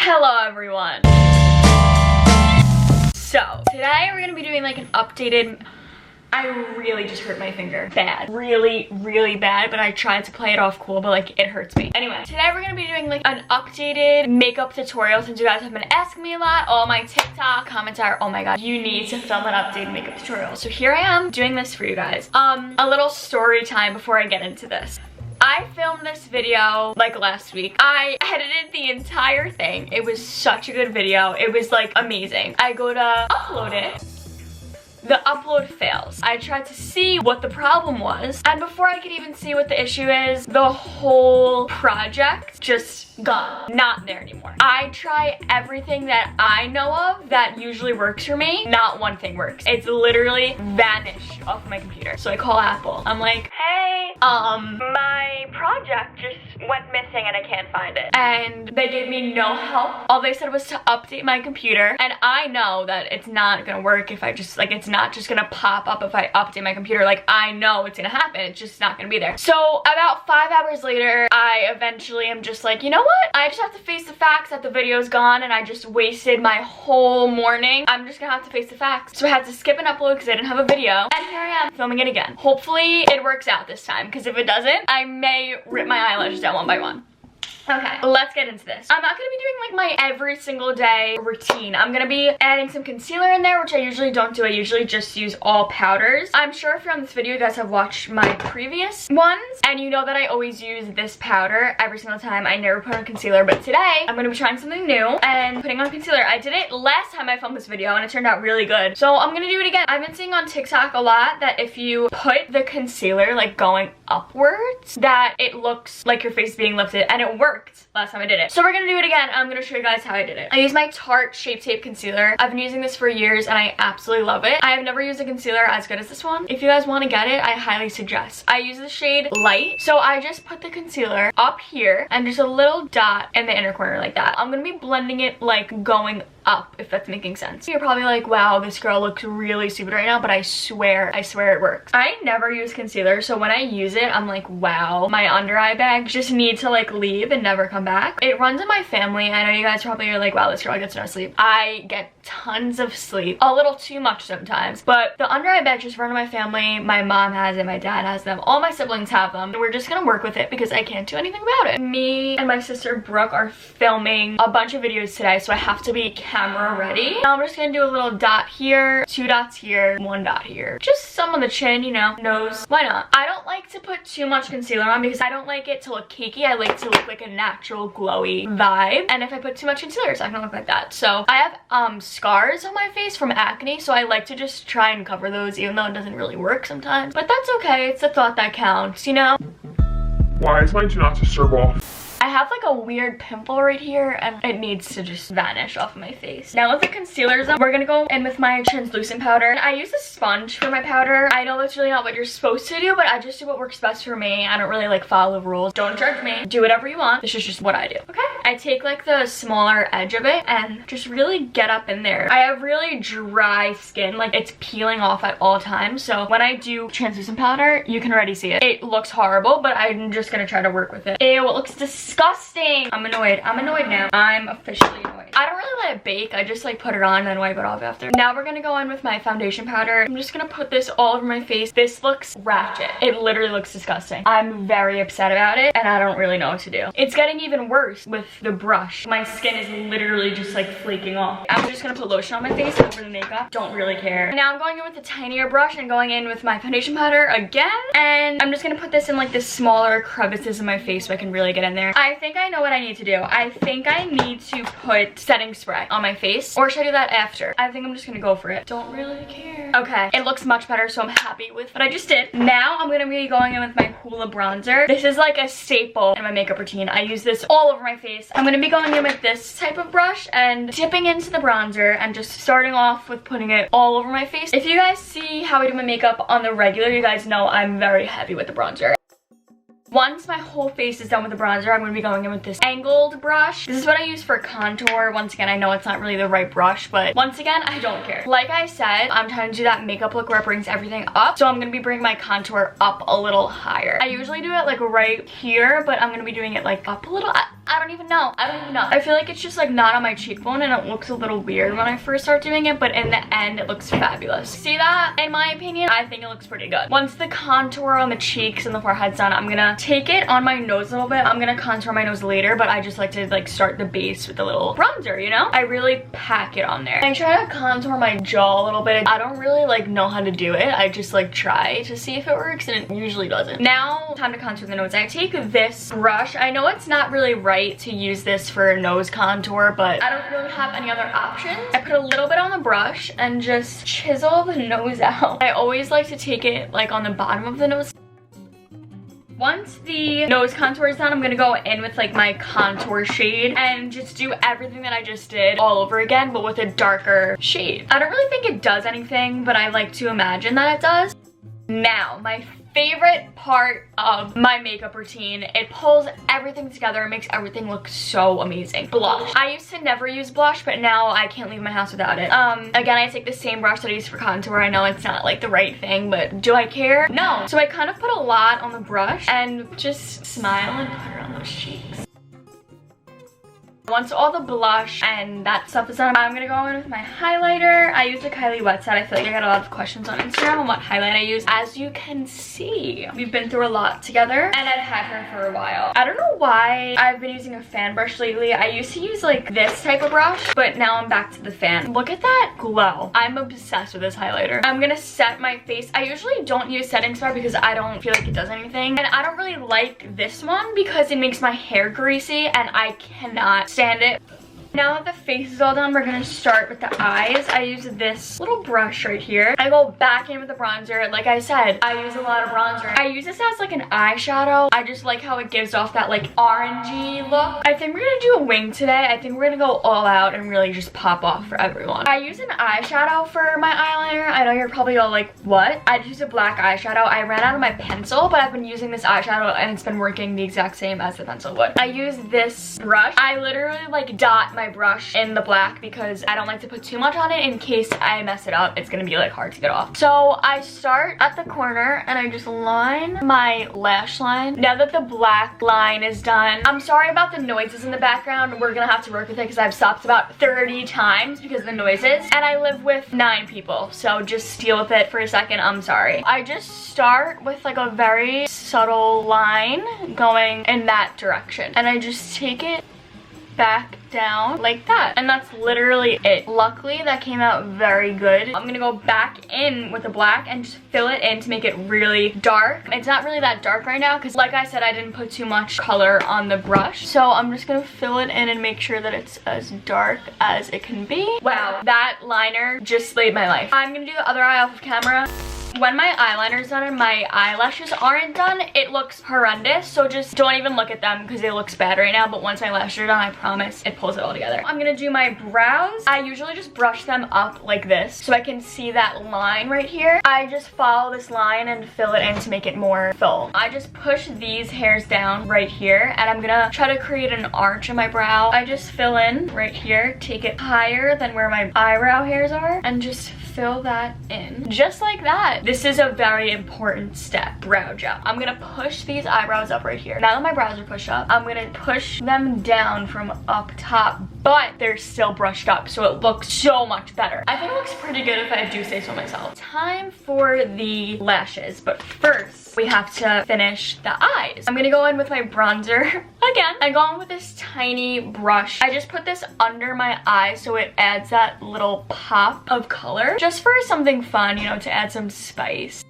Hello everyone. So today we're gonna be doing like an updated, I really just hurt my finger bad, really bad, but I tried to play it off cool, but like it hurts me. Anyway, today we're gonna be doing like an updated makeup tutorial since you guys have been asking me a lot. All my TikTok comments are, oh my god, you need to film an updated makeup tutorial. So here I am doing this for you guys. A little story time before I get into this. I filmed this video like last week. I edited the entire thing. It was such a good video. It was like amazing. I go to upload it. The upload fails. I tried to see what the problem was, and before I could even see what the issue is, the whole project just gone. Not there anymore. I try everything that I know of that usually works for me. Not one thing works. It's literally vanished off of my computer. So I call Apple. I'm like, hey, my project just went missing and I can't find it. And they gave me no help. All they said was to update my computer. And I know that it's not gonna work if I just, like, it's not just gonna pop up if I update my computer. Like, I know it's gonna happen. It's just not gonna be there. So about 5 hours later, I eventually am just like, you know what? I just have to face the facts that the video's gone and I just wasted my whole morning. I'm just gonna have to face the facts. So I had to skip an upload because I didn't have a video. And here I am filming it again. Hopefully it works out this time, because if it doesn't, I may rip my eyelashes out one by one. Okay, let's get into this. I'm not gonna be doing like my every single day routine. I'm gonna be adding some concealer in there, which I usually don't do. I usually just use all powders. I'm sure if you're on this video, you guys have watched my previous ones, and you know that I always use this powder every single time. I never put on concealer, but today I'm gonna be trying something new and putting on concealer. I did it last time I filmed this video and it turned out really good. So I'm gonna do it again. I've been seeing on TikTok a lot that if you put the concealer like going upwards, that it looks like your face is being lifted, and it worked last time I did it. So we're gonna do it again. I'm gonna show you guys how I did it. I use my Tarte Shape Tape Concealer. I've been using this for years and I absolutely love it. I have never used a concealer as good as this one. If you guys want to get it, I highly suggest. I use the shade Light. So I just put the concealer up here and just a little dot in the inner corner like that. I'm gonna be blending it like going up, if that's making sense. You're probably like, wow, this girl looks really stupid right now, but I swear it works. I never use concealer, so when I use it, I'm like, wow, my under eye bags just need to like leave and never come back. It runs in my family. I know you guys probably are like, wow, this girl gets no sleep. I get tons of sleep, a little too much sometimes, but the under eye bags just run in my family. My mom has it, my dad has them, all my siblings have them, and we're just gonna work with it because I can't do anything about it. Me and my sister Brooke are filming a bunch of videos today, so I have to be camera ready. Now I'm just gonna do a little dot here, 2 dots here, 1 dot here. Just some on the chin, you know, nose. Why not? I don't like to put too much concealer on because I don't like it to look cakey. I like to look like a natural glowy vibe. And if I put too much concealer, it's not gonna look like that. So I have scars on my face from acne, so I like to just try and cover those, even though it doesn't really work sometimes. But that's okay. It's a thought that counts, you know? Why is my do not disturb off? I have like a weird pimple right here and it needs to just vanish off of my face. Now with the concealers on, we're gonna go in with my translucent powder. I use a sponge for my powder. I know that's really not what you're supposed to do, but I just do what works best for me. I don't really like follow the rules. Don't judge me. Do whatever you want. This is just what I do, okay? I take like the smaller edge of it and just really get up in there. I have really dry skin, like it's peeling off at all times. So when I do translucent powder, you can already see it. It looks horrible, but I'm just gonna try to work with it. Ew, it looks disgusting. I'm annoyed. I'm annoyed now. I'm officially annoyed. I don't really let it bake. I just like put it on and then wipe it off after. Now we're gonna go in with my foundation powder. I'm just gonna put this all over my face. This looks ratchet. It literally looks disgusting. I'm very upset about it and I don't really know what to do. It's getting even worse with the brush. My skin is literally just like flaking off. I'm just gonna put lotion on my face over the makeup. Don't really care. Now I'm going in with a tinier brush and going in with my foundation powder again. And I'm just gonna put this in like the smaller crevices in my face so I can really get in there. I think I know what I need to do. I think I need to put setting spray on my face, or should I do that after? I think I'm just gonna go for it. Don't really care. Okay, it looks much better, so I'm happy with what I just did. Now I'm gonna be going in with my Hoola bronzer. This is like a staple in my makeup routine. I use this all over my face. I'm gonna be going in with this type of brush and dipping into the bronzer and just starting off with putting it all over my face. If you guys see how I do my makeup on the regular, you guys know I'm very heavy with the bronzer. Once my whole face is done with the bronzer, I'm going to be going in with this angled brush. This is what I use for contour. Once again, I know it's not really the right brush, but once again, I don't care. Like I said, I'm trying to do that makeup look where it brings everything up. So I'm going to be bringing my contour up a little higher. I usually do it like right here, but I'm going to be doing it like up a little. I don't even know. I feel like it's just like not on my cheekbone and it looks a little weird when I first start doing it, but in the end it looks fabulous. See that? In my opinion, I think it looks pretty good. Once the contour on the cheeks and the forehead's done, I'm gonna take it on my nose a little bit. I'm gonna contour my nose later, but I just like to like start the base with a little bronzer, you know? I really pack it on there. I try to contour my jaw a little bit. I don't really like know how to do it. I just like try to see if it works and it usually doesn't. Now, time to contour the nose. I take this brush. I know it's not really right to use this for nose contour, but I don't really have any other options. I put a little bit on the brush and just chisel the nose out. I always like to take it like on the bottom of the nose. Once the nose contour is done, I'm gonna go in with like my contour shade and just do everything that I just did all over again, but with a darker shade. I don't really think it does anything, but I like to imagine that it does. Now, my favorite part of my makeup routine, it pulls everything together and makes everything look so amazing. Blush. I used to never use blush, but now I can't leave my house without it. Again, I take the same brush that I use for contour. I know it's not like the right thing, but do I care? No. So I kind of put a lot on the brush and just smile and put it on those cheeks. Once all the blush and that stuff is done, I'm gonna go in with my highlighter. I use the Kylie Wet Set. I feel like I got a lot of questions on Instagram on what highlight I use. As you can see, we've been through a lot together and I've had her for a while. I don't know why I've been using a fan brush lately. I used to use like this type of brush, but now I'm back to the fan. Look at that glow. I'm obsessed with this highlighter. I'm gonna set my face. I usually don't use setting spray because I don't feel like it does anything. And I don't really like this one because it makes my hair greasy and I cannot stand it. Now that the face is all done, we're gonna start with the eyes. I use this little brush right here. I go back in with the bronzer. Like I said, I use a lot of bronzer. I use this as like an eyeshadow. I just like how it gives off that like orangey look. I think we're gonna do a wing today. I think we're gonna go all out and really just pop off for everyone. I use an eyeshadow for my eyeliner. I know you're probably all like, what? I just use a black eyeshadow. I ran out of my pencil, but I've been using this eyeshadow and it's been working the exact same as the pencil would. I use this brush. I literally like dot my brush in the black because I don't like to put too much on it in case I mess it up. It's gonna be like hard to get off. So I start at the corner and I just line my lash line. Now that the black line is done, I'm sorry about the noises in the background. We're gonna have to work with it because I've stopped about 30 times because of the noises. And I live with 9 people, so just deal with it for a second. I'm sorry. I just start with like a very subtle line going in that direction. And I just take it back down like that, and that's literally it. Luckily that came out very good. I'm gonna go back in with the black and just fill it in to make it really dark. It's not really that dark right now because like I said, I didn't put too much color on the brush, so I'm just gonna fill it in and make sure that it's as dark as it can be. Wow, that liner just slayed my life. I'm gonna do the other eye off of camera. When my eyeliner's done and my eyelashes aren't done, it looks horrendous, so just don't even look at them because it looks bad right now, but once my lashes are done, I promise it pulls it all together. I'm gonna do my brows. I usually just brush them up like this so I can see that line right here. I just follow this line and fill it in to make it more full. I just push these hairs down right here and I'm gonna try to create an arch in my brow. I just fill in right here, take it higher than where my eyebrow hairs are, and just fill that in just like that. This is a very important step, brow gel. I'm gonna push these eyebrows up right here. Now that my brows are pushed up, I'm gonna push them down from up top, but they're still brushed up, so it looks so much better. I think it looks pretty good if I do say so myself. Time for the lashes, but first we have to finish the eyes. I'm gonna go in with my bronzer again. I go in with this tiny brush. I just put this under my eye so it adds that little pop of color, just for something fun, you know, to add some spice.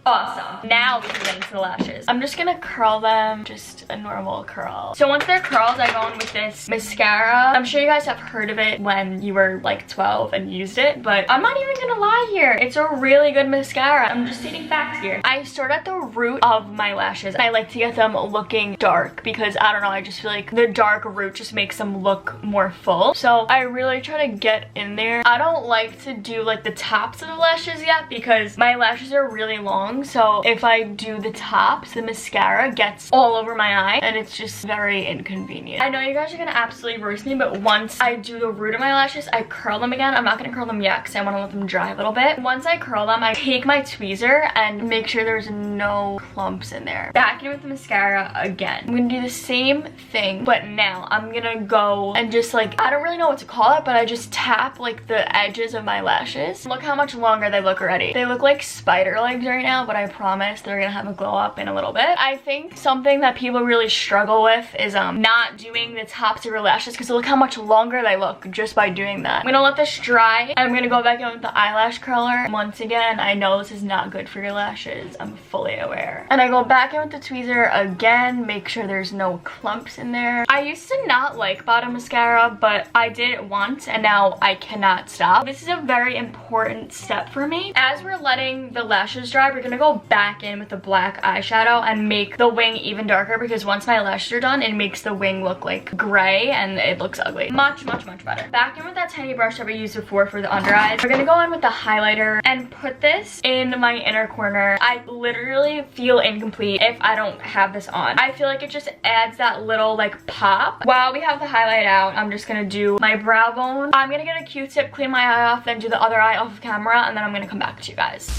Awesome. Now we can get into the lashes. I'm just gonna curl them, just a normal curl. So once they're curled, I go in with this mascara. I'm sure you guys have heard of it when you were like 12 and used it, but I'm not even gonna lie here. It's a really good mascara. I'm just stating facts here. I start at the root of my lashes. I like to get them looking dark because I don't know, I just feel like the dark root just makes them look more full. So I really try to get in there. I don't like to do like the tops of the lashes yet because my lashes are really long long, so if I do the tops, the mascara gets all over my eye and it's just very inconvenient. I know you guys are gonna absolutely roast me, but once I do the root of my lashes, I curl them again. I'm not gonna curl them yet because I want to let them dry a little bit. Once I curl them, I take my tweezer and make sure there's no clumps in there. Back in with the mascara again. I'm gonna do the same thing, but now I'm gonna go and just like, I don't really know what to call it, but I just tap like the edges of my lashes. Look how much longer they look already. They look like spider legs right now, but I promise they're gonna have a glow up in a little bit. I think something that people really struggle with is not doing the tops of your lashes, because look how much longer they look just by doing that. I'm gonna let this dry. I'm gonna go back in with the eyelash curler. Once again, I know this is not good for your lashes. I'm fully aware. And I go back in with the tweezer again, make sure there's no clumps in there. I used to not like bottom mascara, but I did it once and now I cannot stop. This is a very important step for me. As we're letting the lashes dry, we're gonna go back in with the black eyeshadow and make the wing even darker, because once my lashes are done, it makes the wing look like gray and it looks ugly. Much better. Back in with that tiny brush that we used before for the under eyes. We're gonna go in with the highlighter and put this in my inner corner. I literally feel incomplete if I don't have this on. I feel like it just adds that little like pop. While we have the highlight out, I'm just gonna do my brow bone. I'm gonna get a Q-tip, clean my eye off, then do the other eye off camera, and then I'm gonna come back to you guys.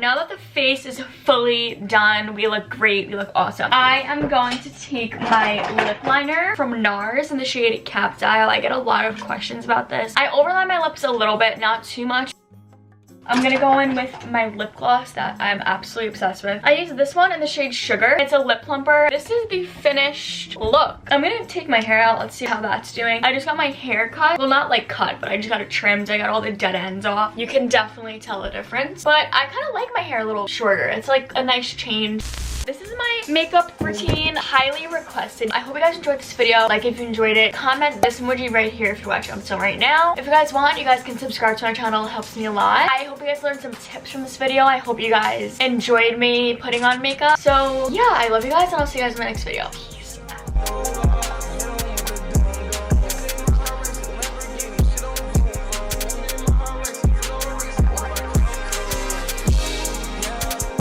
Now that the face is fully done, we look great, we look awesome. I am going to take my lip liner from NARS in the shade Cap Dial. I get a lot of questions about this. I overline my lips a little bit, not too much. I'm gonna go in with my lip gloss that I'm absolutely obsessed with. I use this one in the shade Sugar. It's a lip plumper. This is the finished look. I'm gonna take my hair out. Let's see how that's doing. I just got my hair cut. Well, not like cut, but I just got it trimmed. I got all the dead ends off. You can definitely tell the difference. But I kind of like my hair a little shorter. It's like a nice change. This is my makeup routine, highly requested. I hope you guys enjoyed this video. Like if you enjoyed it, comment this emoji right here if you're watching on film right now. If you guys want, you guys can subscribe to my channel. It helps me a lot. I hope you guys learned some tips from this video. I hope you guys enjoyed me putting on makeup. So yeah, I love you guys and I'll see you guys in my next video. Peace out.